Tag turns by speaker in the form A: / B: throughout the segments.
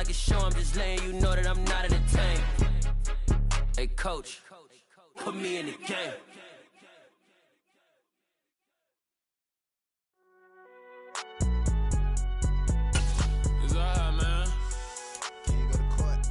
A: like a show, I'm just letting you know that I'm not in the tank. Hey, coach, put me in the game.
B: It's alright, man.
C: Can you go to court?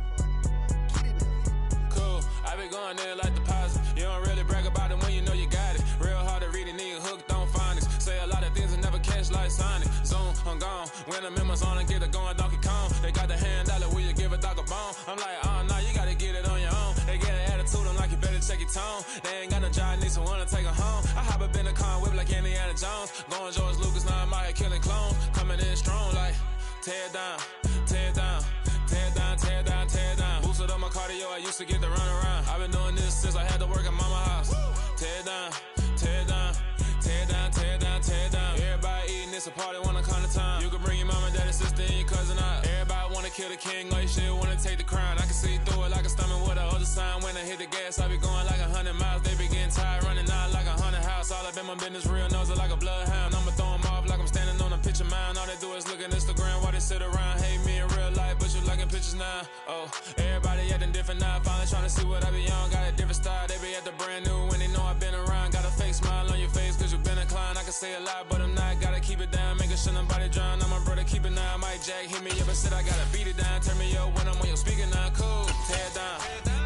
B: Cool, I been going there like deposit. You don't really brag about it when you know you got it. Real hard to read it, nigga hooked on phonics. Say a lot of things and never catch like Sonic. Zone, I'm gone. When I'm in my zone and get it going, Donkey Kong. They got the hand dollar, will you give a dog a bone? I'm like, oh, no, you gotta get it on your own. They get an attitude, I'm like, you better check your tone. They ain't got no job, need someone to take her home. I hop up in the car, whip like Indiana Jones. Going George Lucas, now I'm out here killing clones. Coming in strong like, tear down, tear down, tear down, tear down, tear down. Boosted up my cardio, I used to get to run around. I've been doing this since I had to work at mama house. Tear down, tear down, tear down, tear down, tear down. Everybody eating, it's a party, wanna come to time. You can bring your mama, daddy, sister, and your cousin out. Everybody wanna kill the king, like shit, wanna take the crown. I can see through it like a stomach with a other sign. When I hit the gas, I be going like 100 miles. They be getting tired, running out like 100 house. All up in my business, real nose like a bloodhound. I'ma throw 'em off like I'm standing on a picture mound. All they do is look at Instagram while they sit around. Hate me in real life, but you liking pictures now. Oh, everybody acting different now. Finally trying to see what I be on. Got a different style, they be at the brand new when they know I've been around. Got a fake smile on your face cause you been inclined. I can say a lot, but I'm not. Gotta keep it down, making sure nobody drown. I'm my brother, keep it now. Mike Jack hit me up and said I gotta beat it down. Turn me up when I'm on your speaker now. Cool, tear down,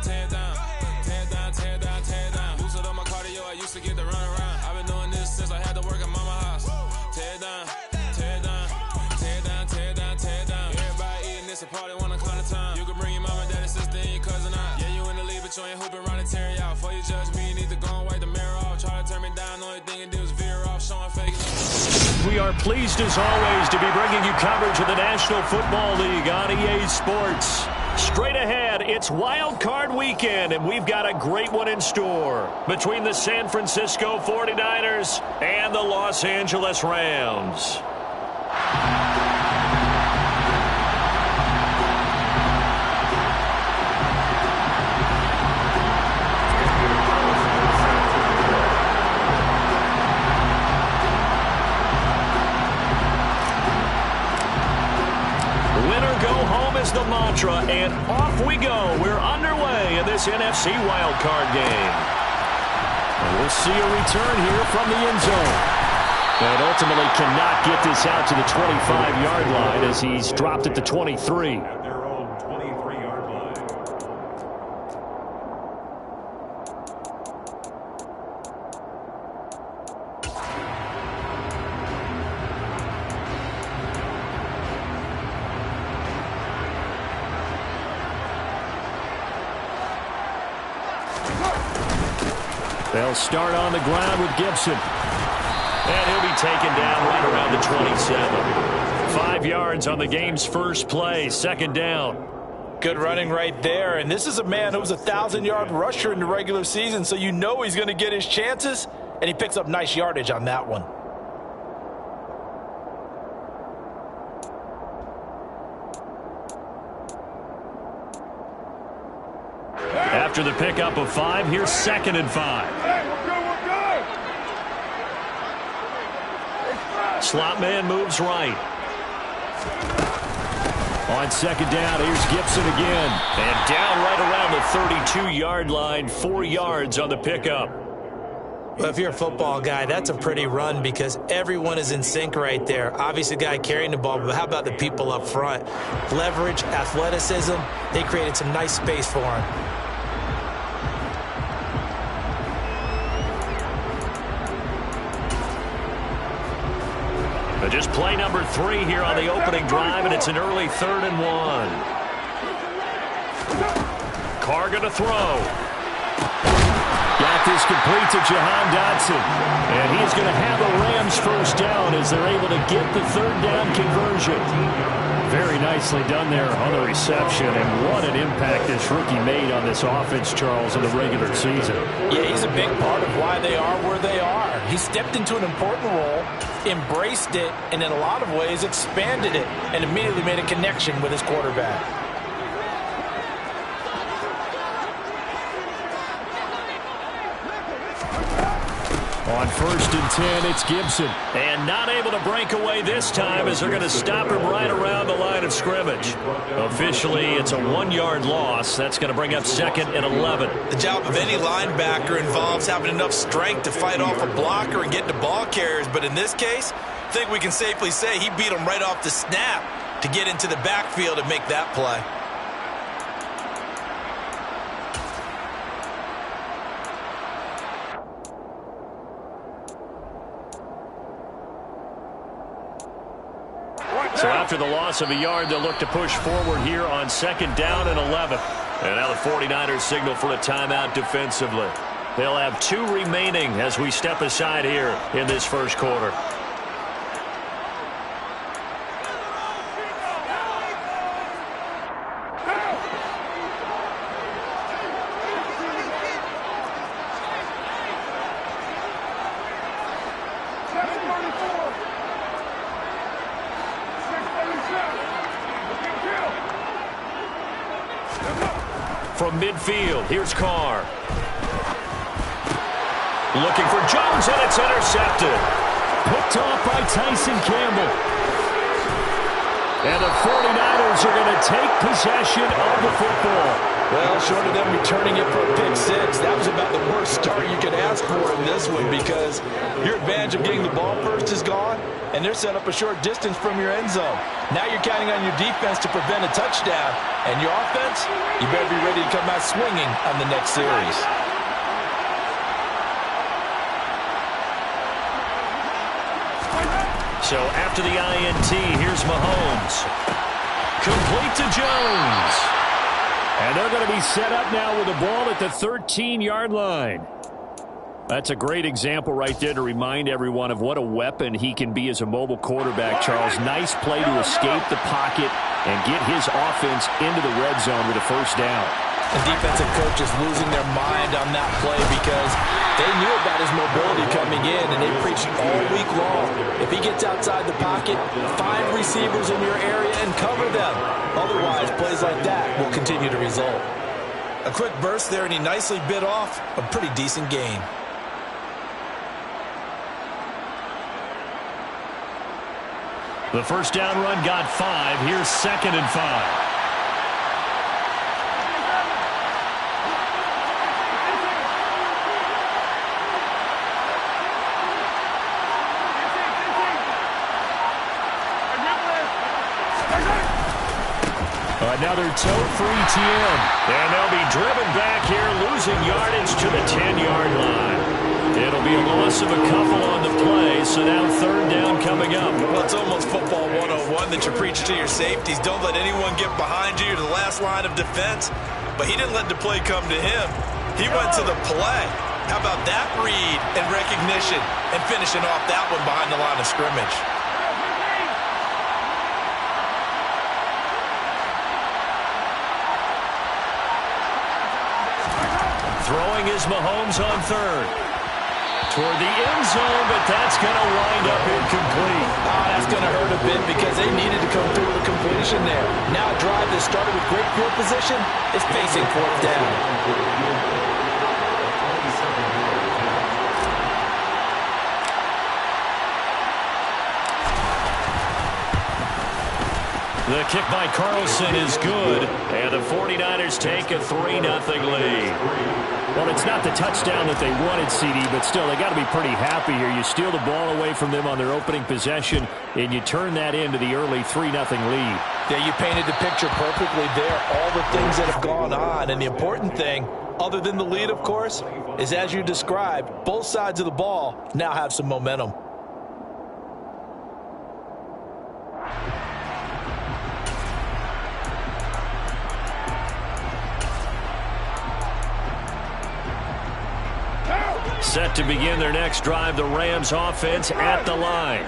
B: tear down, tear down, tear down, tear down. Boosted up my cardio, I used to get to run around. I've been doing this since I had to work at mama house. Tear down, tear down, tear down, tear down, tear down. Everybody eating, it's a party, wanna come to time. You can bring your mama, daddy, sister, and your cousin out. Yeah, you in the league, but you ain't hooping around and tear you out. Before you judge me, you need to go and wipe the mirror off. Try to turn me down, the only thing you do is veer off, showing fake.
D: We are pleased as always to be bringing you coverage of the National Football League on EA Sports. Straight ahead, it's Wild Card Weekend, and we've got a great one in store between the San Francisco 49ers and the Los Angeles Rams. The mantra, and off we go. We're underway in this NFC wildcard game. And we'll see a return here from the end zone. And ultimately cannot get this out to the 25-yard line as he's dropped at the 23. At their own 23-yard line. They'll start on the ground with Gibson. And he'll be taken down right around the 27. 5 yards on the game's first play, second down.
E: Good running right there. And this is a man who was a 1,000-yard rusher in the regular season, so you know he's going to get his chances, and he picks up nice yardage on that one.
D: After the pickup of 5, here's 2nd and 5. Slot man moves right. On 2nd down, here's Gibson again. And down right around the 32-yard line, 4 yards on the pickup.
F: Well, if you're a football guy, that's a pretty run because everyone is in sync right there. Obviously, the guy carrying the ball, but how about the people up front? Leverage, athleticism, they created some nice space for him.
D: Just play number 3 here on the opening drive, and it's an early 3rd and 1. Carr going to throw. Got this complete to Jahan Dotson. And he's going to have the Rams first down as they're able to get the 3rd down conversion. Very nicely done there on the reception, and what an impact this rookie made on this offense, Charles, in the regular season.
E: Yeah, he's a big part of why they are where they are. He stepped into an important role, embraced it, and in a lot of ways expanded it, and immediately made a connection with his quarterback.
D: On 1st and 10, it's Gibson. And not able to break away this time as they're going to stop him right around the line of of scrimmage. Officially, it's a 1-yard loss. That's going to bring up 2nd and 11.
F: The job of any linebacker involves having enough strength to fight off a blocker and get to ball carriers. But in this case, I think we can safely say he beat him right off the snap to get into the backfield and make that play.
D: So after the loss of a yard, they'll look to push forward here on 2nd down and 11. And now the 49ers signal for a timeout defensively. They'll have 2 remaining as we step aside here in this first quarter. From midfield, here's Carr. Looking for Jones, and it's intercepted. Picked off by Tyson Campbell. And the 49ers are going to take possession of the football.
E: Well, short of them returning it for a pick 6, that was about the worst start you could ask for in this one, because your advantage of getting the ball first is gone, and they're set up a short distance from your end zone. Now you're counting on your defense to prevent a touchdown, and your offense, you better be ready to come out swinging on the next series.
D: So after the INT, here's Mahomes. Complete to Jones. And they're going to be set up now with the ball at the 13-yard line. That's a great example right there to remind everyone of what a weapon he can be as a mobile quarterback, Charles. Nice play to escape the pocket and get his offense into the red zone with a first down.
E: The defensive coach is losing their mind on that play because they knew about his mobility coming in, and they preached all week long. If he gets outside the pocket, find receivers in your area and cover them. Otherwise, plays like that will continue to result.
F: A quick burst there, and he nicely bit off a pretty decent gain.
D: The first down run got 5. Here's 2nd and 5. Another toe for ETN. And they'll be driven back here, losing yardage to the 10-yard line. It'll be a loss of a couple on the play, so now 3rd down coming up.
F: Well, it's almost football 101 that you preach to your safeties. Don't let anyone get behind you to the last line of defense. But he didn't let the play come to him. He went to the play. How about that read and recognition and finishing off that one behind the line of scrimmage?
D: Throwing is Mahomes on 3rd. Toward the end zone, but that's going to wind up incomplete.
E: That's going to hurt a bit because they needed to come through with a completion there. Now a drive that started with great field position is facing 4th down.
D: The kick by Carlson is good, and the 49ers take a 3-0 lead. Well, it's not the touchdown that they wanted, CD, but still, they got to be pretty happy here. You steal the ball away from them on their opening possession, and you turn that into the early 3-0 lead.
E: Yeah, you painted the picture perfectly there, all the things that have gone on, and the important thing, other than the lead, of course, is as you described, both sides of the ball now have some momentum.
D: Set to begin their next drive, the Rams offense at the line.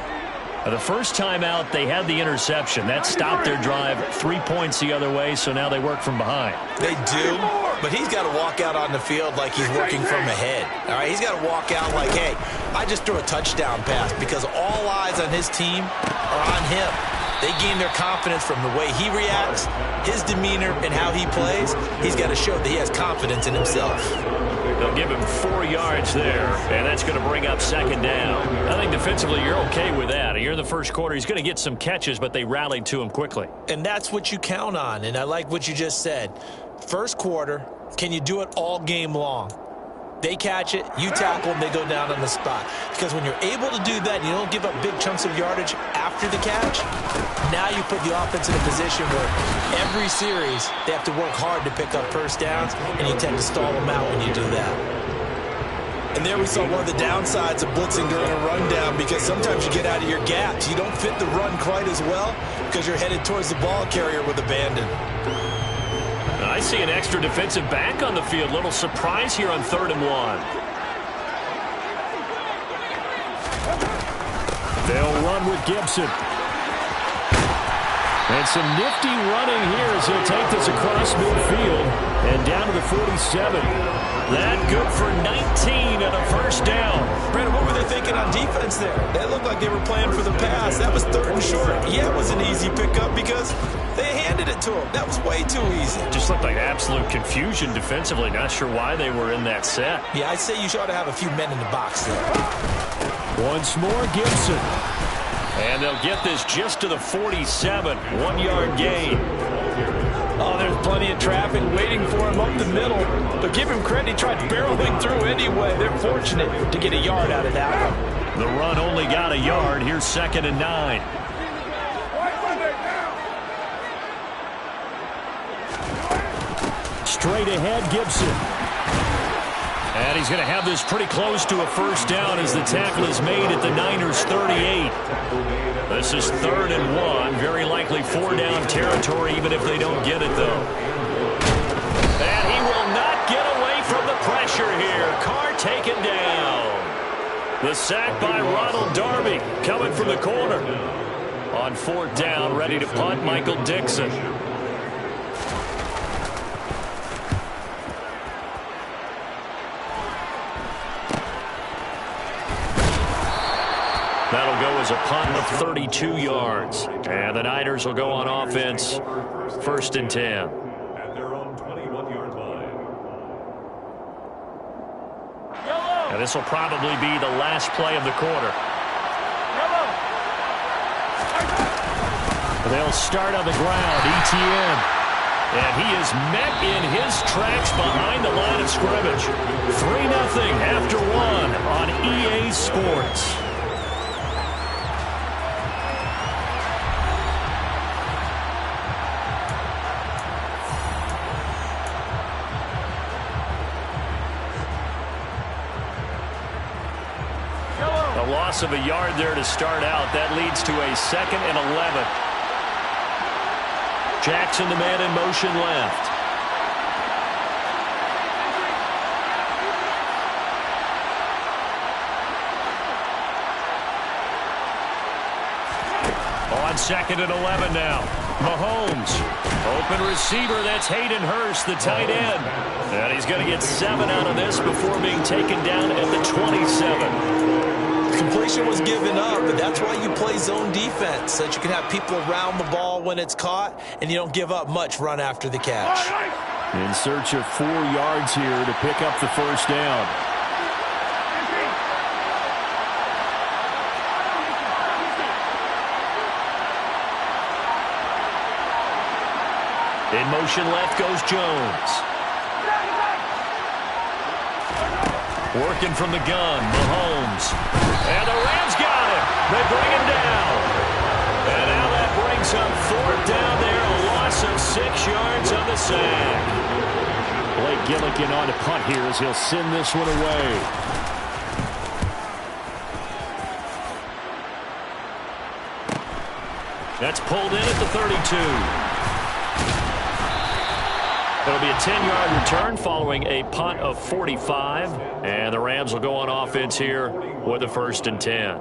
D: The first time out, they had the interception. That stopped their drive 3 points the other way, so now they work from behind.
F: They do, but he's got to walk out on the field like he's working from ahead. All right, he's got to walk out like, hey, I just threw a touchdown pass, because all eyes on his team are on him. They gain their confidence from the way he reacts, his demeanor, and how he plays. He's got to show that he has confidence in himself.
D: They'll give him 4 yards there, and that's going to bring up second down. I think defensively you're okay with that. You're in the first quarter. He's going to get some catches, but they rallied to him quickly.
F: And that's what you count on, and I like what you just said. First quarter, can you do it all game long? They catch it, you tackle, and they go down on the spot. Because when you're able to do that, you don't give up big chunks of yardage after the catch, now you put the offense in a position where every series they have to work hard to pick up first downs, and you tend to stall them out when you do that. And there we saw one of the downsides of blitzing during a rundown, because sometimes you get out of your gaps. You don't fit the run quite as well because you're headed towards the ball carrier with abandon.
D: I see an extra defensive back on the field. Little surprise here on 3rd and 1. They'll run with Gibson. And some nifty running here as he'll take this across midfield and down to the 47. That good for 19 and a first down.
F: Brandon, what were they thinking on defense there? They looked like they were playing for the pass. That was 3rd and short. Yeah, it was an easy pickup because they handed it to him. That was way too easy.
D: Just looked like absolute confusion defensively. Not sure why they were in that set.
F: Yeah, I'd say you ought to have a few men in the box there.
D: Once more, Gibson. And they'll get this just to the 47. 1-yard gain.
E: Oh, there's plenty of traffic waiting for him up the middle. But give him credit, he tried barreling through anyway. They're fortunate to get a yard out of that one.
D: The run only got a yard. Here's 2nd and 9. Straight ahead, Gibson. And he's going to have this pretty close to a first down as the tackle is made at the Niners' 38. This is 3rd and 1. Very likely 4-down territory, even if they don't get it, though. And he will not get away from the pressure here. Carr taken down. The sack by Ronald Darby coming from the corner. On 4th down, ready to punt, Michael Dixon. That'll go as a punt of 32 yards. And the Niners will go on offense, 1st and 10.
G: At their own 21-yard line.
D: And this will probably be the last play of the quarter. They'll start on the ground, ETN. And he is met in his tracks behind the line of scrimmage. 3-0 after 1 on EA Sports. A loss of a yard there to start out. That leads to a 2nd and 11. Jackson, the man in motion left. On 2nd and 11 now. Mahomes. Open receiver. That's Hayden Hurst, the tight end. And he's going to get 7 out of this before being taken down at the 27.
F: Completion was given up, but that's why you play zone defense, so that you can have people around the ball when it's caught, and you don't give up much run after the catch.
D: In search of 4 yards here to pick up the first down. In motion left goes Jones. Working from the gun, Mahomes. And the Rams got him. They bring him down. And now that brings up 4th down there. A loss of 6 yards on the sack. Blake Gillikin on to punt here as he'll send this one away. That's pulled in at the 32. It'll be a 10-yard return following a punt of 45. And the Rams will go on offense here with a 1st and 10.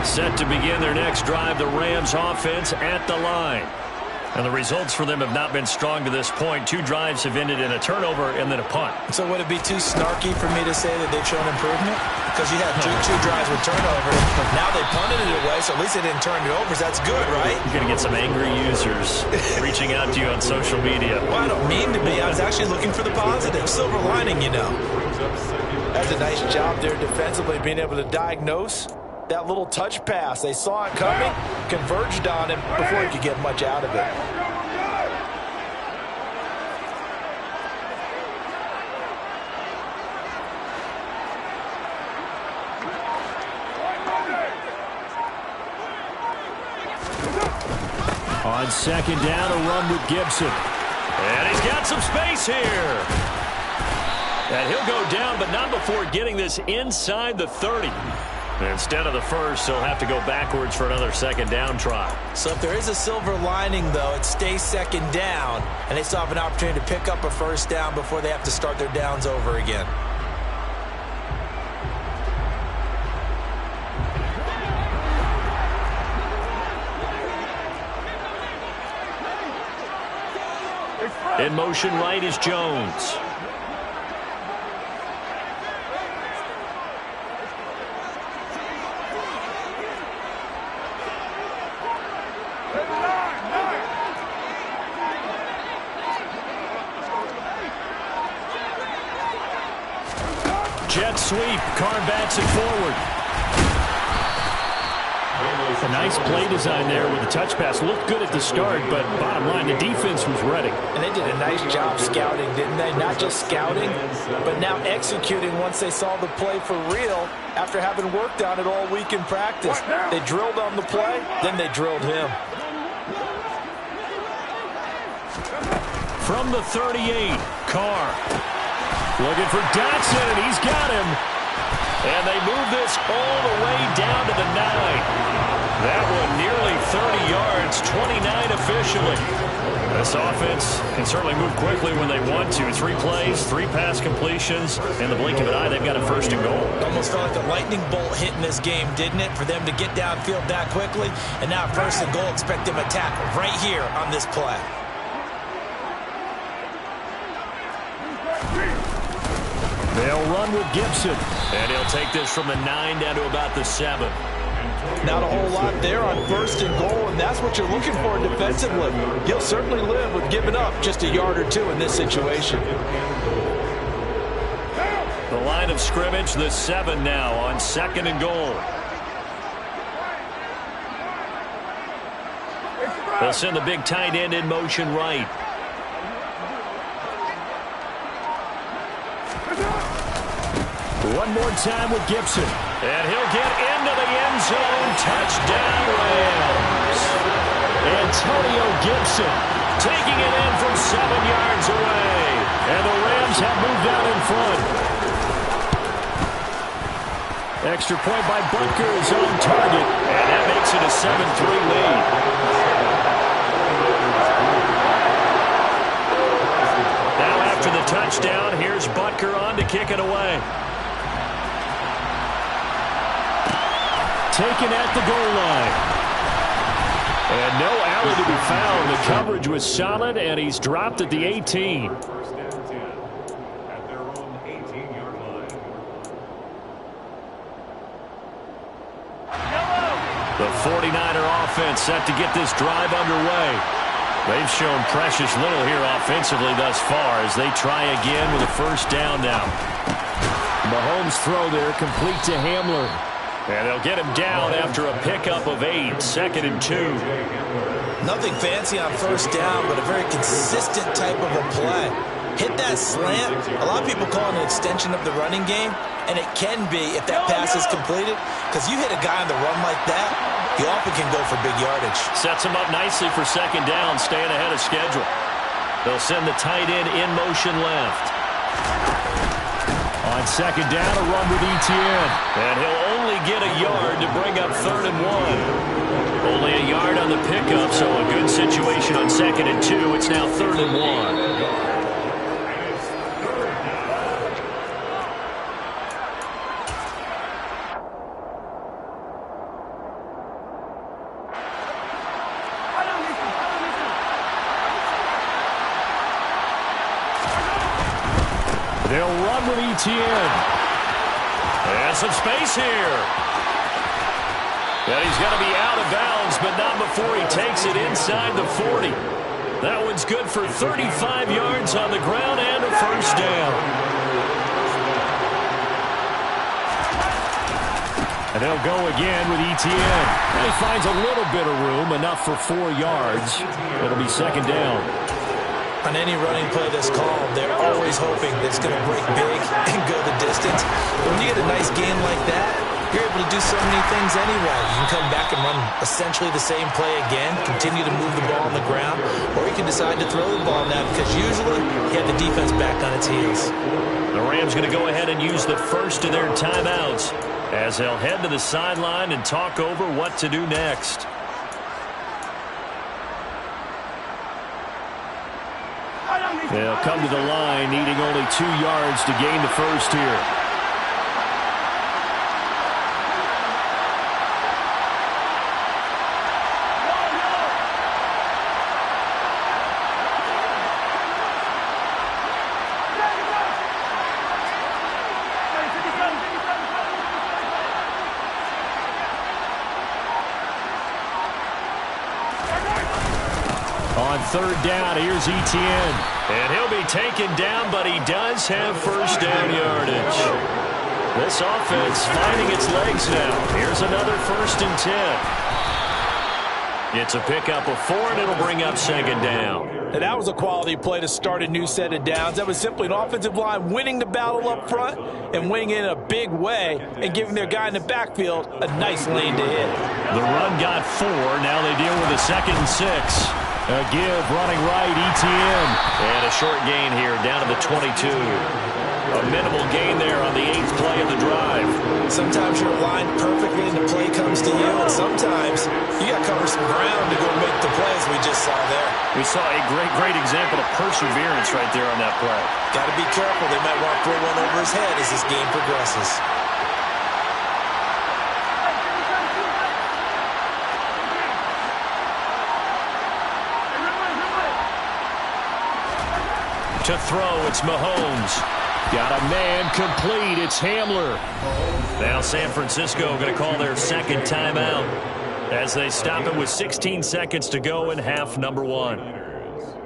D: Set to begin their next drive, the Rams offense at the line. And the results for them have not been strong to this point. 2 drives have ended in a turnover and then a punt.
F: So would it be too snarky for me to say that they've shown improvement? Because you had two drives with turnovers. Now they punted it away, so at least they didn't turn it over. So that's good, right?
D: You're going to get some angry users reaching out to you on social media.
F: Well, I don't mean to be. I was actually looking for the positive. Silver lining, you know. That's a nice job there defensively, being able to diagnose that little touch pass. They saw it coming, converged on him before he could get much out of it.
D: On second down, a run with Gibson. And he's got some space here. And he'll go down, but not before getting this inside the 30. Instead of the first, he'll have to go backwards for another second down try.
F: So if there is a silver lining, though, it stays second down, and they still have an opportunity to pick up a first down before they have to start their downs over again.
D: In motion right is Jones. Jet sweep. Carr backs it forward. A nice play design there with the touch pass. Looked good at the start, but bottom line, the defense was ready.
F: And they did a nice job scouting, didn't they? Not just scouting, but now executing once they saw the play for real after having worked on it all week in practice. They drilled on the play, then they drilled him.
D: From the 38, Carr. Looking for Dotson, and he's got him. And they move this all the way down to the 9. That one nearly 30 yards, 29 officially. This offense can certainly move quickly when they want to. 3 plays, 3 pass completions. In the blink of an eye, they've got a first and goal.
F: Almost felt like a lightning bolt hit in this game, didn't it? For them to get downfield that quickly. And now first and goal, expect them to tackle right here on this play.
D: They'll run with Gibson. And he'll take this from the 9 down to about the 7.
F: Not a whole lot there on first and goal, and that's what you're looking for defensively. You'll certainly live with giving up just a yard or 2 in this situation.
D: The line of scrimmage, the 7 now on second and goal. They'll send the big tight end in motion right. One more time with Gibson. And he'll get into the end zone. Touchdown, Rams. Antonio Gibson taking it in from 7 yards away. And the Rams have moved out in front. Extra point by Butker is on target. And that makes it a 7-3 lead. Now after the touchdown, here's Butker on to kick it away. Taken at the goal line. And no alley to be found. The coverage was solid, and he's dropped at the 18.
G: First and 10 at their own 18-yard line.
D: The 49er offense set to get this drive underway. They've shown precious little here offensively thus far as they try again with a first down now. Mahomes' throw there complete to Hamler. And they'll get him down after a pickup of 8, 2nd and 2.
F: Nothing fancy on first down, but a very consistent type of a play. Hit that slant. A lot of people call it an extension of the running game, and it can be if that pass is completed, because you hit a guy on the run like that, he often can go for big yardage.
D: Sets him up nicely for second down, staying ahead of schedule. They'll send the tight end in motion left. On second down, a run with Etienne. And he'll only get a yard to bring up 3rd and 1. Only a yard on the pickup, so a good situation on 2nd and 2. It's now 3rd and 1. They'll run with Etienne. And some space here. And he's going to be out of bounds, but not before he takes it inside the 40. That one's good for 35 yards on the ground and a first down. And they'll go again with Etienne. And he finds a little bit of room, enough for 4 yards. It'll be second down.
F: On any running play that's called, they're always hoping that it's going to break big and go the distance. But when you get a nice game like that, you're able to do so many things anyway. You can come back and run essentially the same play again, continue to move the ball on the ground, or you can decide to throw the ball now because usually you have the defense back on its heels.
D: The Rams going to go ahead and use the first of their timeouts as they'll head to the sideline and talk over what to do next. They'll come to the line needing only 2 yards to gain the first here. On third down, here's Etienne. And he'll be taken down, but he does have first down yardage. This offense finding its legs now. Here's another 1st and 10. It's a pickup of 4, and it'll bring up second down.
F: And that was a quality play to start a new set of downs. That was simply an offensive line winning the battle up front and winning in a big way and giving their guy in the backfield a nice lane to hit.
D: The run got 4. Now they deal with a 2nd and 6. A give, running right, Etienne. And a short gain here, down to the 22. A minimal gain there on the 8th play of the drive.
F: Sometimes you're aligned perfectly and the play comes to you, and sometimes you got to cover some ground to go make the plays we just saw there.
D: We saw a great example of perseverance right there on that play.
F: Got to be careful. They might want to throw one over his head as this game progresses.
D: To throw, it's Mahomes. Got a man complete. It's Hamler. Now San Francisco going to call their 2nd timeout as they stop it with 16 seconds to go in half number 1.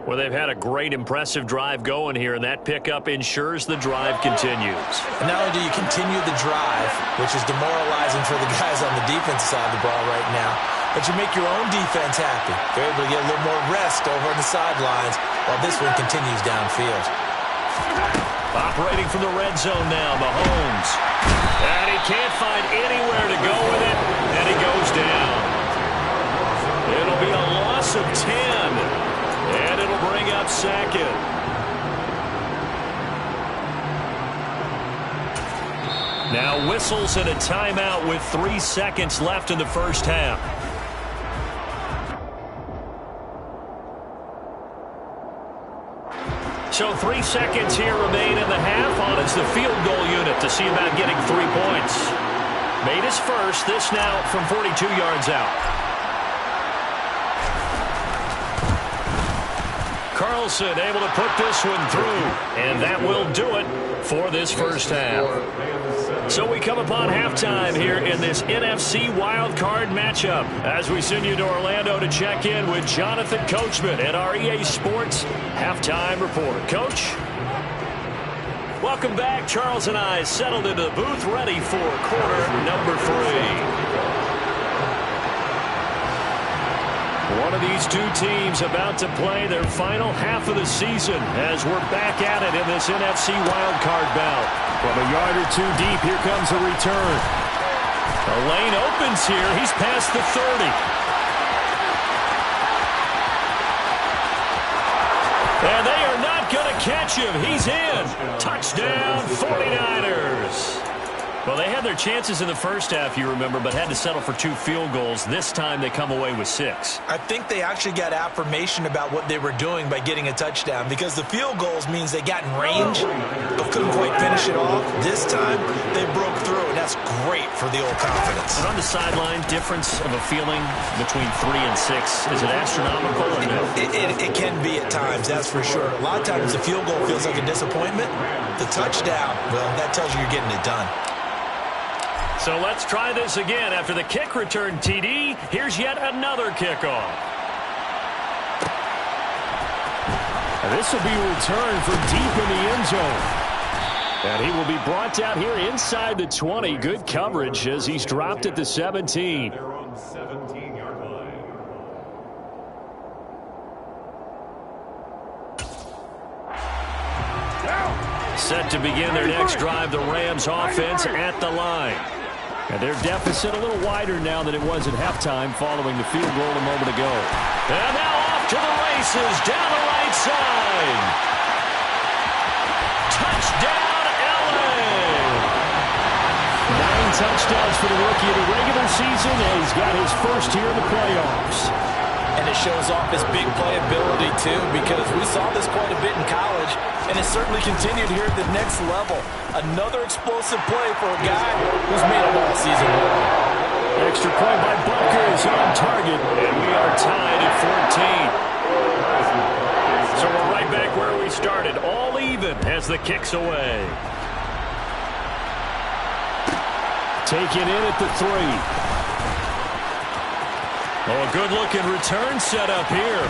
D: Well, they've had a great, impressive drive going here, and that pickup ensures the drive continues.
F: And not only do you continue the drive, which is demoralizing for the guys on the defensive side of the ball right now, but you make your own defense happy. They're able to get a little more rest over on the sidelines while this one continues downfield.
D: Operating from the red zone now, Mahomes. And he can't find anywhere to go with it, and he goes down. It'll be a loss of 10, and it'll bring up 2nd. Now whistles and a timeout with 3 seconds left in the first half. So 3 seconds here remain in the half. On is the field goal unit to see about getting 3 points. Made his first. This now from 42 yards out. Carlson able to put this one through. And that will do it for this first half. So we come upon halftime here in this NFC wildcard matchup as we send you to Orlando to check in with Jonathan Coachman at our EA Sports Halftime Report. Coach? Welcome back. Charles and I settled into the booth ready for quarter number 3. One of these two teams about to play their final half of the season as we're back at it in this NFC wildcard bout. From a yard or 2 deep, here comes a return. The lane opens here. He's past the 30. And they are not going to catch him. He's in. Touchdown, 49ers. Well, they had their chances in the first half, you remember, but had to settle for 2 field goals. This time they come away with 6.
F: I think they actually got affirmation about what they were doing by getting a touchdown, because the field goals means they got in range but couldn't quite finish it off. This time they broke through, and that's great for the old confidence.
D: And on the sideline, difference of a feeling between 3 and 6, is it astronomical or no?
F: It can be at times, that's for sure. A lot of times the field goal feels like a disappointment. The touchdown, well, that tells you you're getting it done.
D: So let's try this again. After the kick return TD, here's yet another kickoff. This will be returned from deep in the end zone. And he will be brought down here inside the 20. Good coverage as he's dropped at the 17.
G: They're on the 17-yard line.
D: Set to begin their next drive, the Rams offense at the line. And their deficit a little wider now than it was at halftime following the field goal a moment ago. And now off to the races down the right side. Touchdown, LA! 9 touchdowns for the rookie in the regular season, and he's got his first here in the playoffs.
F: And it shows off his big playability, too, because we saw this quite a bit in college, and it certainly continued here at the next level. Another explosive play for a guy who's made it all season long.
D: Extra point by Butker is on target, and we are tied at 14. So we're right back where we started, all even as the kick's away. Taken in at the 3. Oh, a good-looking return set up here.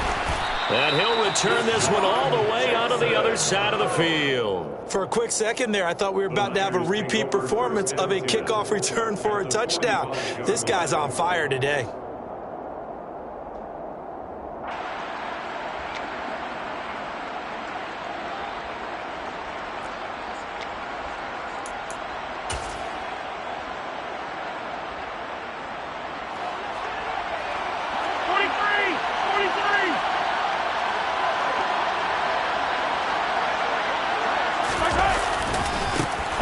D: And he'll return this one all the way onto the other side of the field.
F: For a quick second there, I thought we were about to have a repeat performance of a kickoff return for a touchdown. This guy's on fire today.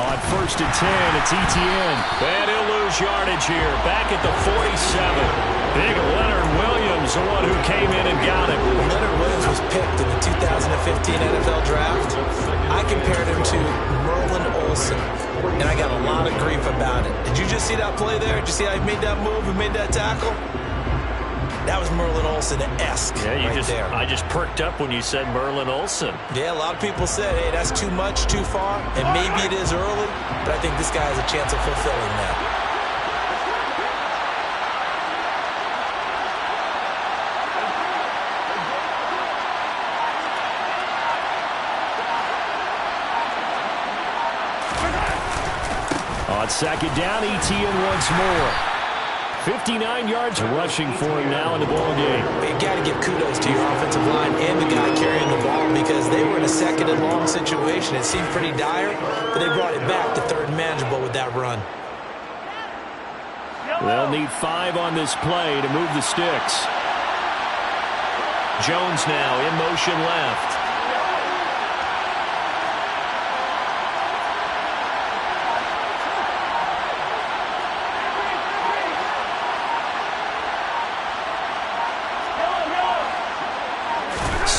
D: On 1st and 10, it's Etienne. And he'll lose yardage here. Back at the 47. Big Leonard Williams, the one who came in and got him.
F: Leonard Williams was picked in the 2015 NFL Draft. I compared him to Merlin Olsen, and I got a lot of grief about it. Did you just see that play there? Did you see how he made that move and made that tackle? That was Merlin Olsen-esque.
D: Yeah, I just perked up when you said Merlin Olsen.
F: Yeah, a lot of people said, hey, that's too much, too far, and maybe it is early, but I think this guy has a chance of fulfilling that.
D: On 2nd down, Etienne once more. 59 yards rushing for him now in the ball game.
F: You got to give kudos to your offensive line and the guy carrying the ball, because they were in a 2nd and long situation. It seemed pretty dire, but they brought it back to 3rd and manageable with that run.
D: They'll need 5 on this play to move the sticks. Jones now in motion left.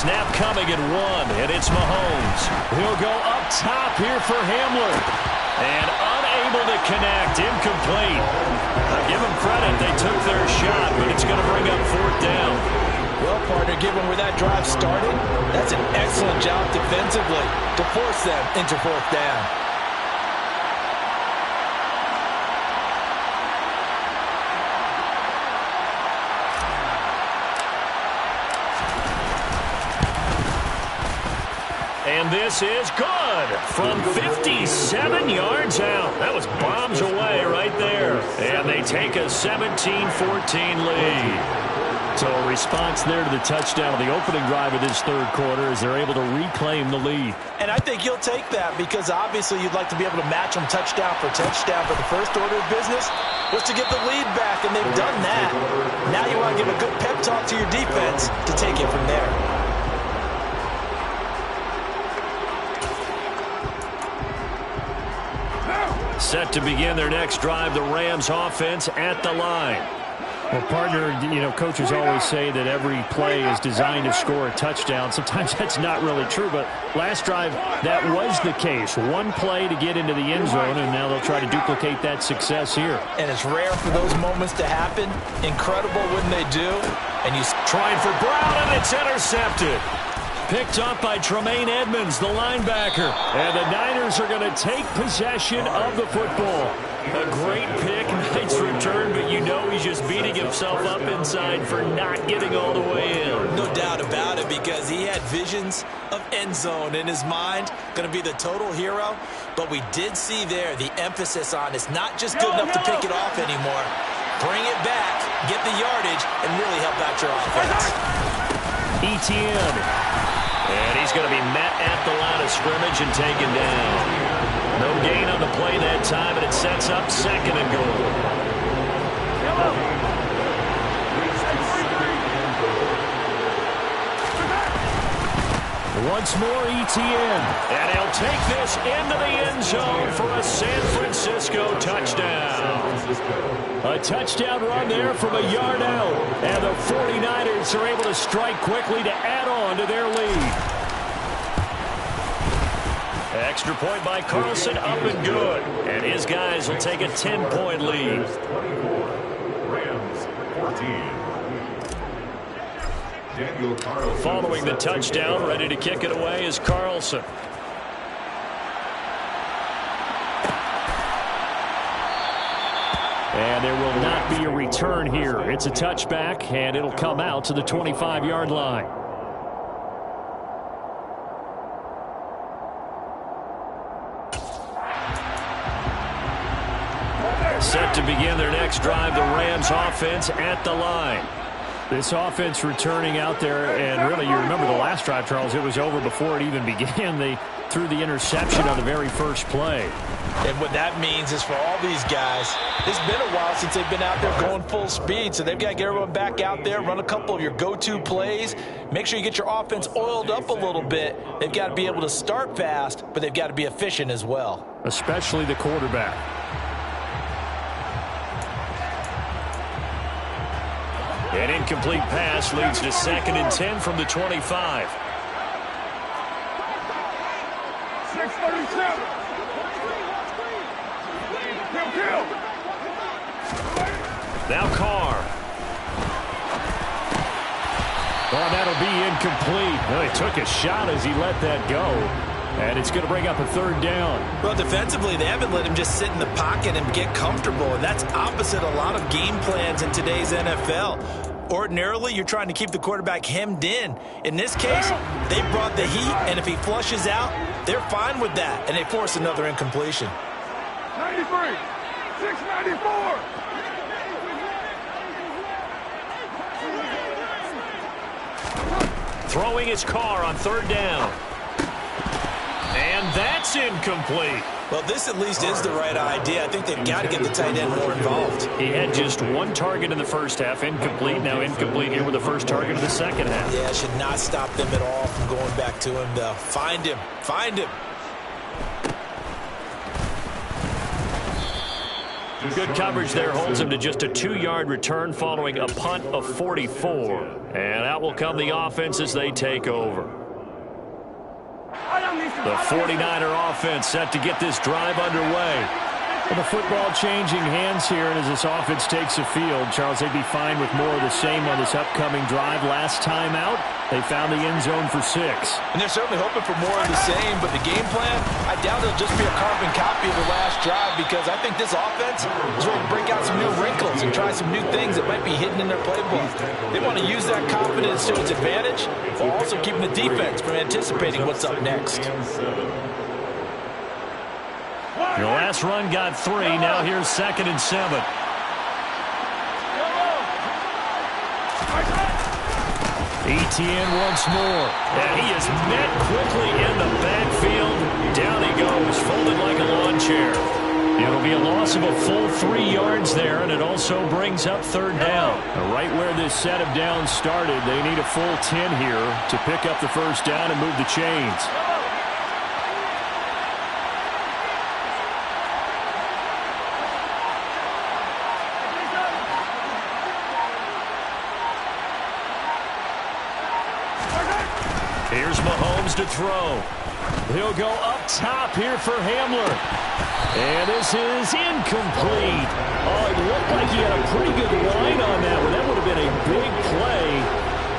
D: Snap coming at 1, and it's Mahomes. He'll go up top here for Hamler. And unable to connect, incomplete. Now give them credit, they took their shot, but it's going to bring up 4th down.
F: Well, partner, given where that drive started, that's an excellent job defensively to force them into 4th down.
D: And this is good from 57 yards out. That was bombs away right there. And they take a 17-14 lead. So a response there to the touchdown of the opening drive of this 3rd quarter as they're able to reclaim the lead.
F: And I think you'll take that, because obviously you'd like to be able to match them touchdown for touchdown, but the first order of business was to get the lead back, and they've done that. Now you want to give a good pep talk to your defense to take it from there.
D: Set to begin their next drive, the Rams offense at the line.
H: Well, partner, coaches always say that every play is designed to score a touchdown. Sometimes that's not really true, but last drive, that was the case. One play to get into the end zone, and now they'll try to duplicate that success here.
E: And it's rare for those moments to happen. Incredible when they do. And you
D: trying for Brown, and it's intercepted. Picked up by Tremaine Edmonds, the linebacker. And the Niners are going to take possession of the football. A great pick, nice return, but he's just beating himself up inside for not getting all the way in.
F: No doubt about it, because he had visions of end zone in his mind. Going to be the total hero. But we did see there the emphasis on it's not just good enough to pick it off anymore. Bring it back, get the yardage, and really help out your offense.
D: Etienne. And he's going to be met at the line of scrimmage and taken down. No gain on the play that time, and it sets up 2nd and goal. Once more, Etienne. And he'll take this into the end zone for a San Francisco touchdown. A touchdown run there from a yard out. And the 49ers are able to strike quickly to add on to their lead. Extra point by Carlson, up and good. And his guys will take a 10-point lead.
G: 24, Rams 14. Daniel Carlson.
D: Following the touchdown, ready to kick it away is Carlson. And there will not be a return here. It's a touchback, and it'll come out to the 25-yard line. Set to begin their next drive, the Rams offense at the line.
H: This offense returning out there, and really, you remember the last drive, Charles, it was over before it even began. They threw the interception on the very first play.
E: And what that means is for all these guys, it's been a while since they've been out there going full speed, so they've got to get everyone back out there, run a couple of your go-to plays, make sure you get your offense oiled up a little bit. They've got to be able to start fast, but they've got to be efficient as well.
H: Especially the quarterback.
D: An incomplete pass leads to 2nd and 10 from the 25.
G: 637.
D: Now Carr.
H: Oh, that'll be incomplete. Well, he took a shot as he let that go. And it's going to bring up a 3rd down.
F: Well, defensively, they haven't let him just sit in the pocket and get comfortable, and that's opposite a lot of game plans in today's NFL. Ordinarily, you're trying to keep the quarterback hemmed in. In this case, they brought the heat, and if he flushes out, they're fine with that, and they force another incompletion.
G: 93, 694.
D: Throwing his Carr on 3rd down. And that's incomplete.
F: Well, this at least is the right idea. I think they've got to get the tight end more involved.
D: He had just 1 target in the first half, incomplete. Now incomplete here with the first target of the second half.
F: Yeah, it should not stop them at all from going back to him, though. Find him. Find him.
D: Good coverage there holds him to just a 2-yard return following a punt of 44. And out will come the offense as they take over. The 49er offense set to get this drive underway.
H: Well, the football changing hands here, and as this offense takes the field, Charles, they'd be fine with more of the same on this upcoming drive. Last time out, they found the end zone for 6.
E: And they're certainly hoping for more of the same, but the game plan, I doubt it'll just be a carbon copy of the last drive, because I think this offense is ready to break out some new wrinkles and try some new things that might be hidden in their playbook. They want to use that confidence to its advantage, while also keeping the defense from anticipating what's up next.
D: The last run got 3. Now here's 2nd and 7. Etienne once more. And he is met quickly in the backfield. Down he goes, folded like a lawn chair. It'll be a loss of a full 3 yards there, and it also brings up 3rd down.
H: Right where this set of downs started, they need a full 10 here to pick up the first down and move the chains. Mahomes to throw. He'll go up top here for Hamler. And this is incomplete. Oh, it looked like he had a pretty good line on that one. That would have been a big play,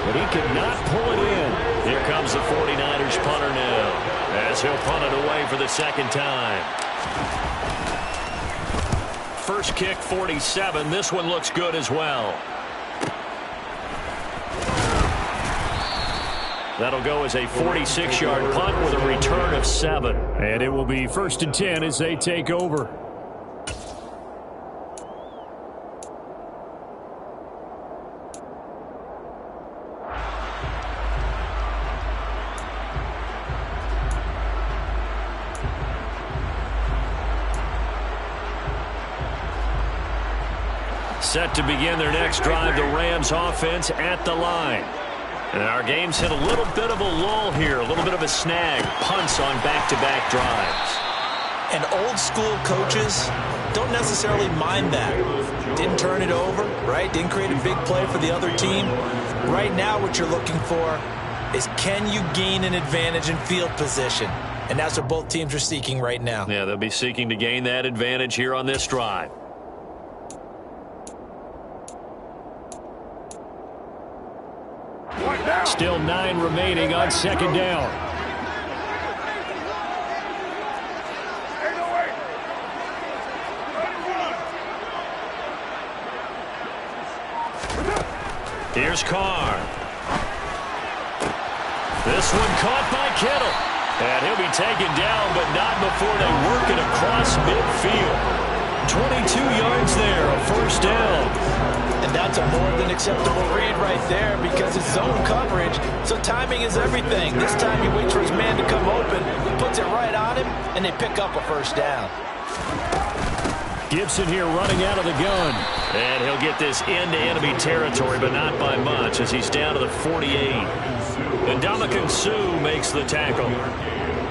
H: but he could not pull it in. Here comes the 49ers punter now, as he'll punt it away for the second time. First kick, 47. This one looks good as well. That'll go as a 46-yard punt with a return of 7. And it will be 1st and 10 as they take over. Set to begin their next drive, the Rams offense at the line. And our game's hit a little bit of a lull here, a little bit of a snag. Punts on back-to-back drives.
F: And old-school coaches don't necessarily mind that. Didn't turn it over, right? Didn't create a big play for the other team. Right now what you're looking for is, can you gain an advantage in field position? And that's what both teams are seeking right now.
H: Yeah, they'll be seeking to gain that advantage here on this drive. Still 9 remaining on second down. Here's Carr. This one caught by Kittle. And he'll be taken down, but not before they work it across midfield. 22 yards there, a first down.
F: And that's a more than acceptable read right there, because it's zone coverage, so timing is everything. This time he waits for his man to come open, puts it right on him, and they pick up a first down.
H: Gibson here running out of the gun. And he'll get this into enemy territory, but not by much, as he's down to the 48. And Ndamukong Suh makes the tackle.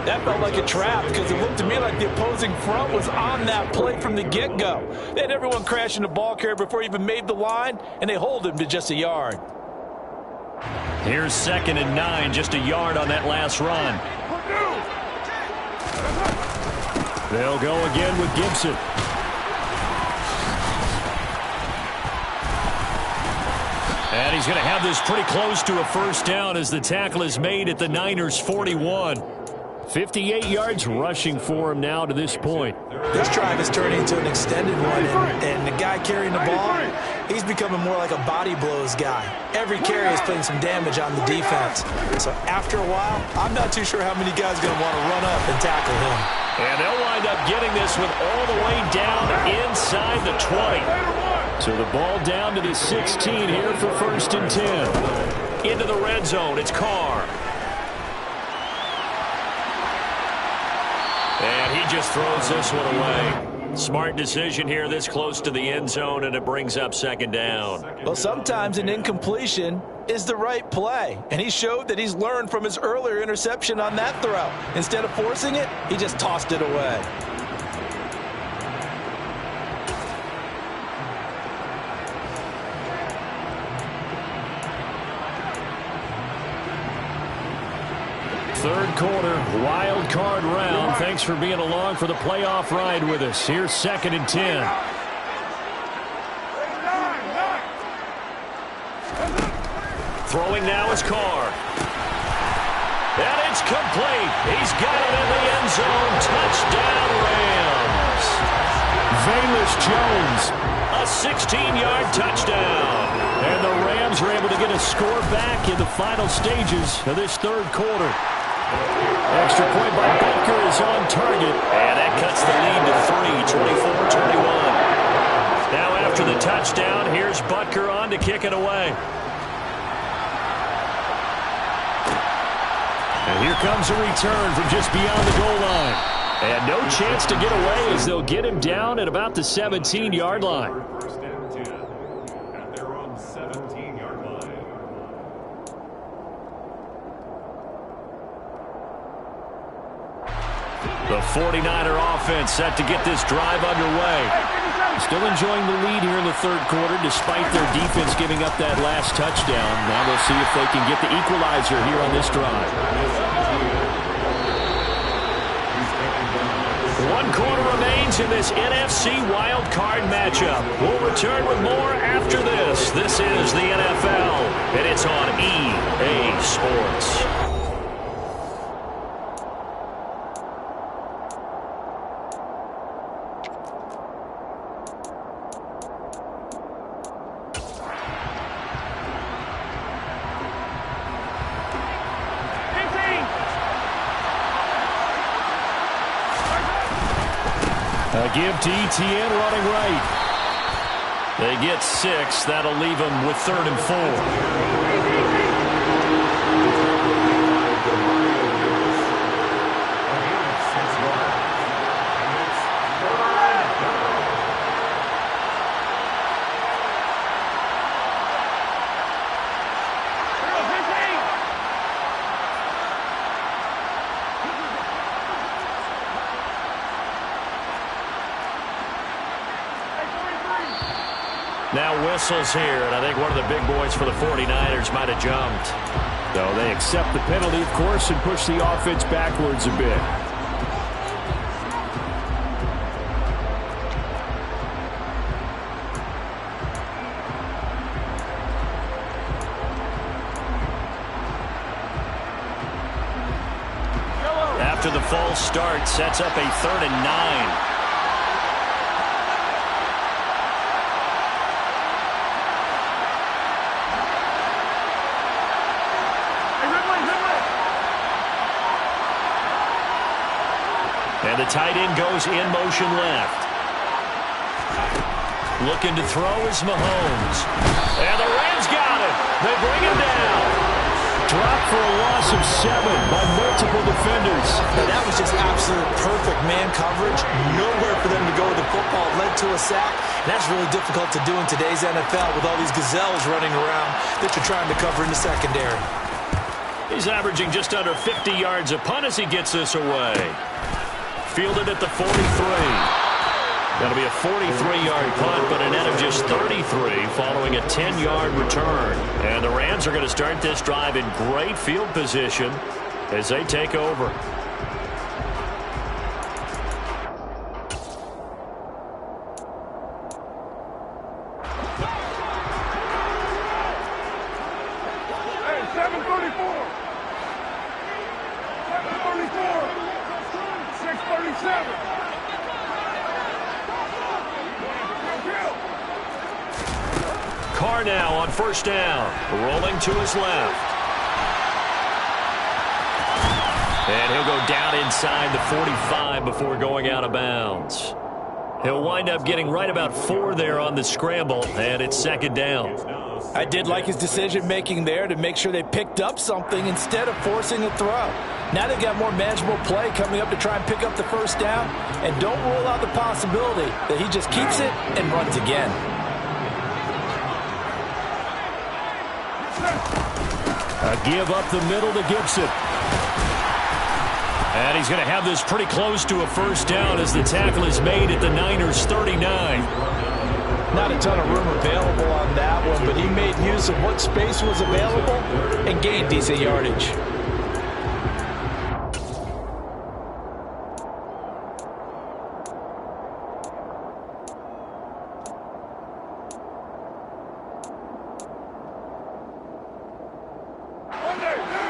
F: That felt like a trap, because it looked to me like the opposing front was on that play from the get-go. They had everyone crashing the ball carrier before he even made the line, and they hold him to just a yard.
H: Here's 2nd and 9, just a yard on that last run. They'll go again with Gibson. And he's going to have this pretty close to a first down as the tackle is made at the Niners' 41. 58 yards rushing for him now to this point.
F: This drive is turning into an extended one, and the guy carrying the ball, he's becoming more like a body blows guy. Every carry is putting some damage on the defense. So after a while, I'm not too sure how many guys are going to want to run up and tackle him.
H: And they'll wind up getting this one all the way down inside the 20. So the ball down to the 16 here for 1st and 10. Into the red zone, it's Carr. And he just throws this one away. Smart decision here this close to the end zone, and it brings up 2nd down.
F: Well, sometimes an incompletion is the right play, and he showed that he's learned from his earlier interception on that throw. Instead of forcing it, he just tossed it away.
H: Third quarter, wild card round. Thanks for being along for the playoff ride with us. Here's 2nd and 10. Throwing now is Carr. And it's complete. He's got it in the end zone. Touchdown, Rams. Velus Jones, a 16-yard touchdown. And the Rams are able to get a score back in the final stages of this third quarter. Extra point by Butker is on target. And that cuts the lead to 3, 24-21. Now after the touchdown, here's Butker on to kick it away. And here comes a return from just beyond the goal line. And no chance to get away as they'll get him down at about the 17-yard line.
G: 1st and 10 at their own 17-yard line.
H: The 49er offense set to get this drive underway. Still enjoying the lead here in the third quarter despite their defense giving up that last touchdown. Now we'll see if they can get the equalizer here on this drive.
D: One quarter remains in this NFC Wild Card matchup. We'll return with more after this. This is the NFL, and it's on EA Sports. A give to Etienne running right. They get 6. That'll leave them with 3rd and 4. Now whistles here, and I think one of the big boys for the 49ers might have jumped.
H: So they accept the penalty, of course, and push the offense backwards a bit.
D: After the false start, sets up a 3rd and 9. And the tight end goes in motion left. Looking to throw is Mahomes. And the Rams got him. They bring him down.
H: Dropped for a loss of 7 by multiple defenders.
F: And that was just absolute perfect man coverage. Nowhere for them to go with the football. Led to a sack. And that's really difficult to do in today's NFL with all these gazelles running around that you're trying to cover in the secondary.
D: He's averaging just under 50 yards a punt as he gets this away. Fielded at the 43. That'll be a 43-yard punt, but a net of just 33 following a 10-yard return. And the Rams are going to start this drive in great field position as they take over. Carr now on 1st down, rolling to his left. And he'll go down inside the 45 before going out of bounds. He'll wind up getting right about 4 there on the scramble, and it's 2nd down.
F: I did like his decision-making there to make sure they picked up something instead of forcing a throw. Now they've got more manageable play coming up to try and pick up the 1st down, and don't rule out the possibility that he just keeps it and runs again.
H: A give up the middle to Gibson.
D: And he's going to have this pretty close to a 1st down as the tackle is made at the Niners' 39.
F: Not a ton of room available on that one, but he made use of what space was available and gained decent yardage.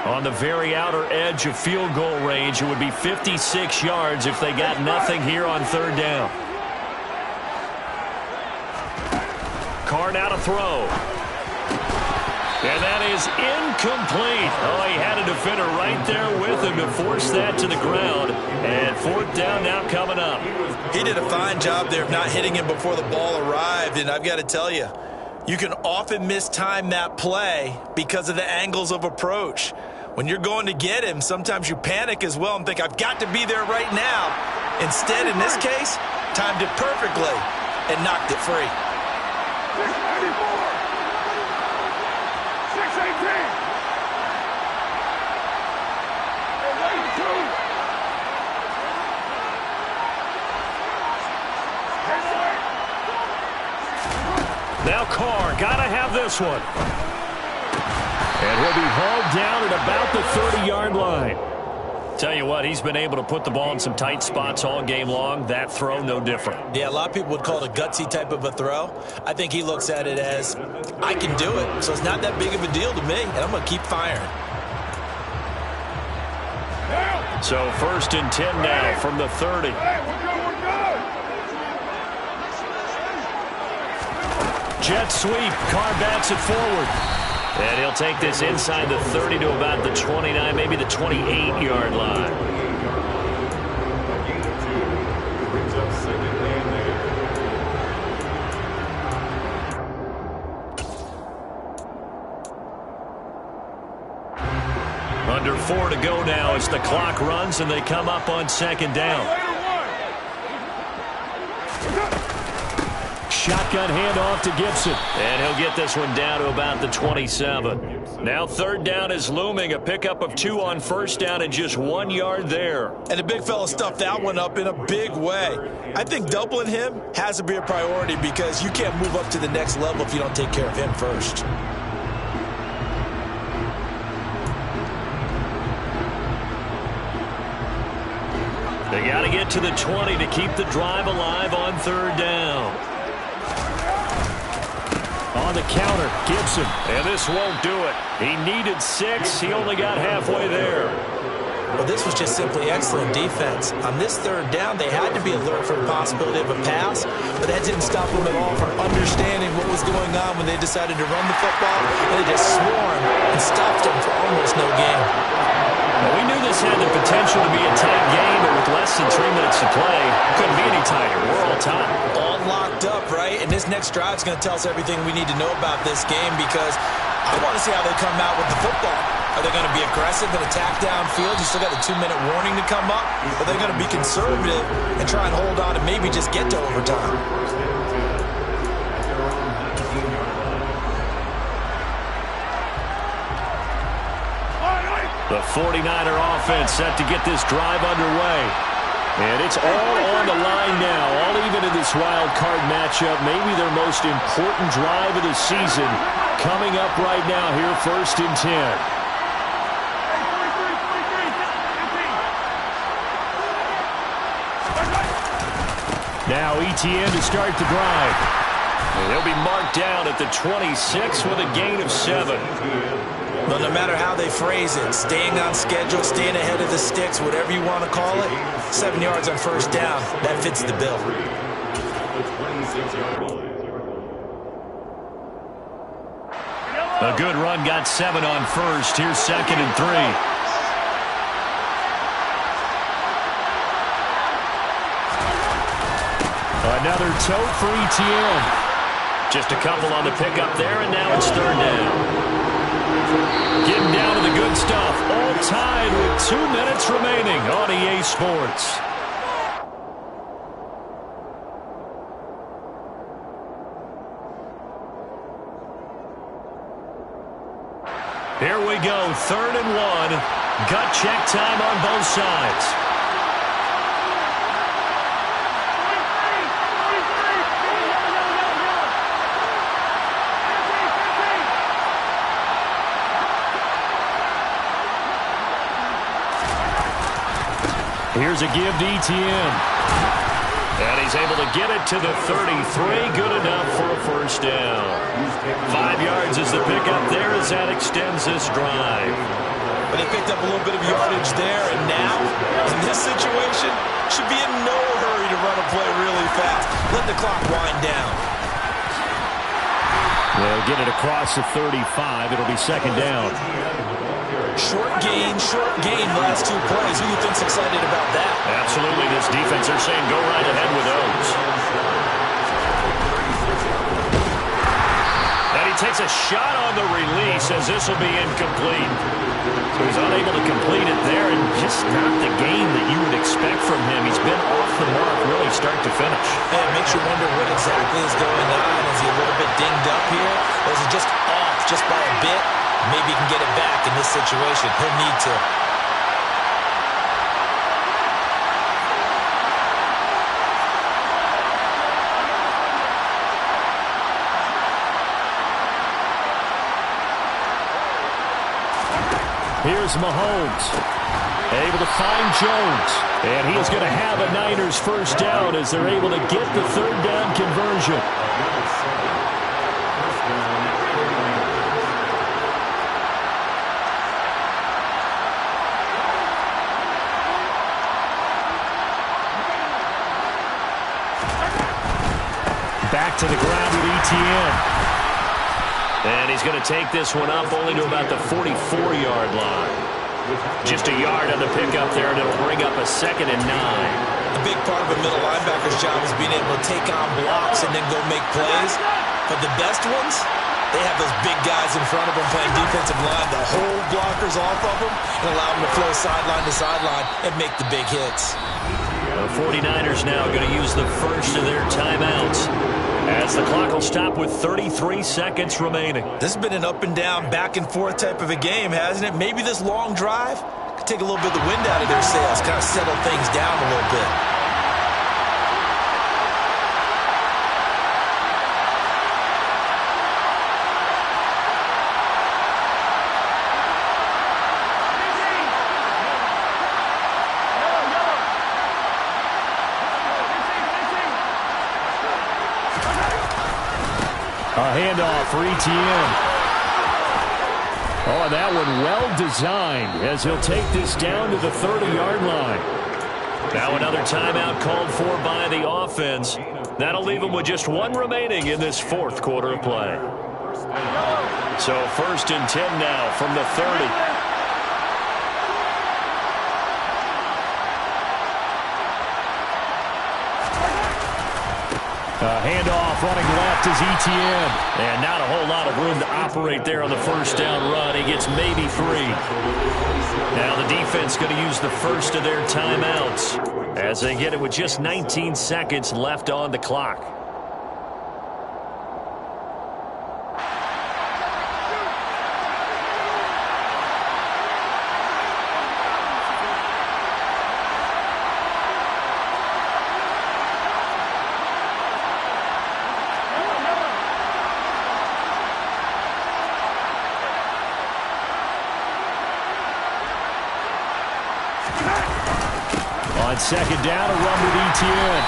D: On the very outer edge of field goal range, it would be 56 yards if they got nothing here on 3rd down. Carr now to throw. And that is incomplete. Oh, he had a defender right there with him to force that to the ground. And 4th down now coming up.
E: He did a fine job there of not hitting him before the ball arrived, and I've got to tell you, you can often mistime that play because of the angles of approach. When you're going to get him, sometimes you panic as well and think, I've got to be there right now. Instead, in this case, timed it perfectly and knocked it free.
G: 694. 618.
D: Now Carr, gotta have this one. And he'll be hauled down at about the 30-yard line.
H: Tell you what, he's been able to put the ball in some tight spots all game long. That throw, no different.
F: Yeah, a lot of people would call it a gutsy type of a throw. I think he looks at it as, I can do it, so it's not that big of a deal to me, and I'm going to keep firing.
H: So 1st and 10 now from the 30. Jet sweep. Carr bats it forward. And he'll take this inside the 30 to about the 29, maybe the 28-yard line.
G: Brings up 2nd and there.
H: Under 4 to go now as the clock runs and they come up on 2nd down. Shotgun handoff to Gibson. And he'll get this one down to about the 27. Now 3rd down is looming. A pickup of 2 on 1st down and just 1 yard there.
F: And the big fella stuffed that one up in a big way. I think doubling him has to be a priority because you can't move up to the next level if you don't take care of him first.
H: They got to get to the 20 to keep the drive alive on 3rd down. On the counter, Gibson. And this won't do it. He needed 6. He only got halfway there.
F: Well, this was just simply excellent defense. On this 3rd down, they had to be alert for the possibility of a pass, but that didn't stop them at all from understanding what was going on when they decided to run the football, and they just swarmed and stopped them for almost no gain.
H: Well, we knew this had the potential to be a tight game, but with less than 3 minutes to play, it couldn't be any tighter. We're all tied.
F: All locked up, right? And this next drive is going to tell us everything we need to know about this game because I want to see how they come out with the football. Are they going to be aggressive and attack downfield? You still got the 2-minute warning to come up? Or are they going to be conservative and try and hold on and maybe just get to overtime?
H: The 49er offense set to get this drive underway. And it's all on the line now, all even in this wild card matchup. Maybe their most important drive of the season coming up right now here, 1st and 10. Now ETN to start the drive. And he'll be marked down at the 26 with a gain of 7.
F: Well, no matter how they phrase it, staying on schedule, staying ahead of the sticks, whatever you want to call it, 7 yards on 1st down, that fits the bill.
H: A good run got 7 on 1st. Here's 2nd and 3. Another tote for ETN. Just a couple on the pickup there, and now it's 3rd down. Getting down to the good stuff. All tied with 2 minutes remaining on EA Sports. Here we go, 3rd and 1. Gut check time on both sides. Here's a give to ETN. And he's able to get it to the 33. Good enough for a 1st down. 5 yards is the pickup there as that extends this drive.
F: But they picked up a little bit of yardage there, and now, in this situation, should be in no hurry to run a play really fast. Let the clock wind down.
H: They'll get it across the 35. It'll be 2nd down.
F: Short gain, last 2 plays. Who do you think's excited about that?
H: Absolutely. This defense, they're saying go right ahead with those. And he takes a shot on the release as this will be incomplete. So he's unable to complete it there, and just not the game that you would expect from him. He's been off the mark really start to finish.
F: Yeah, it makes you wonder what exactly is going on. Is he a little bit dinged up here? Or is he just off just by a bit? Maybe he can get it back in this situation. He'll need to.
H: Here's Mahomes. Able to find Jones. And he is going to have a Niners first down as they're able to get the third down conversion. Back to the ground with Etienne. And he's going to take this one up only to about the 44-yard line. Just a yard on the pickup there, and it'll bring up a 2nd and 9.
F: A big part of a middle linebacker's job is being able to take on blocks and then go make plays. But the best ones, they have those big guys in front of them playing defensive line that hold blockers off of them and allow them to flow sideline to sideline and make the big hits.
H: The 49ers now going to use the first of their timeouts as the clock will stop with 33 seconds remaining.
F: This has been an up and down, back and forth type of a game, hasn't it? Maybe this long drive could take a little bit of the wind out of their sails, kind of settle things down a little bit.
H: A handoff for Etienne. Oh, that one well designed as he'll take this down to the 30-yard line. Now another timeout called for by the offense. That'll leave them with just one remaining in this fourth quarter of play. So 1st and 10 now from the 30. Handoff running left is Etienne. And not a whole lot of room to operate there on the first down run. He gets maybe 3. Now the defense going to use the first of their timeouts as they get it with just 19 seconds left on the clock. On 2nd down, a run with Etienne.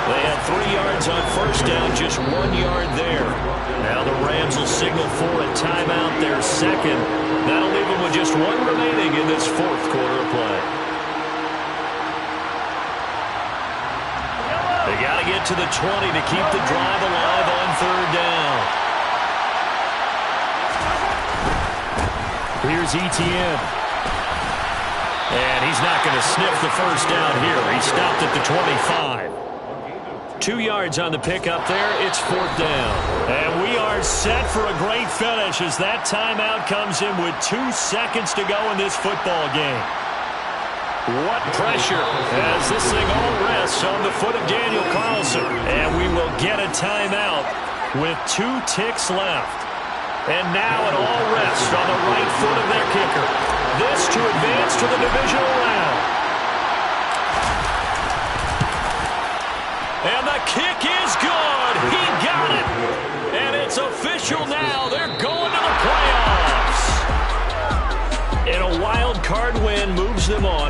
H: They had 3 yards on first down, just 1 yard there. Now the Rams will signal for a timeout, their second. That'll leave them with just 1 remaining in this fourth quarter of play. They got to get to the 20 to keep the drive alive on 3rd down. Here's Etienne. And he's not going to sniff the first down here. He stopped at the 25. 2 yards on the pickup there. It's 4th down. And we are set for a great finish as that timeout comes in with 2 seconds to go in this football game. What pressure as this thing all rests on the foot of Daniel Carlson. And we will get a timeout with 2 ticks left. And now it all rests on the right foot of their kicker. This to advance to the divisional round. And the kick is good. He got it. And it's official now. They're going to the playoffs. And a wild card win moves them on.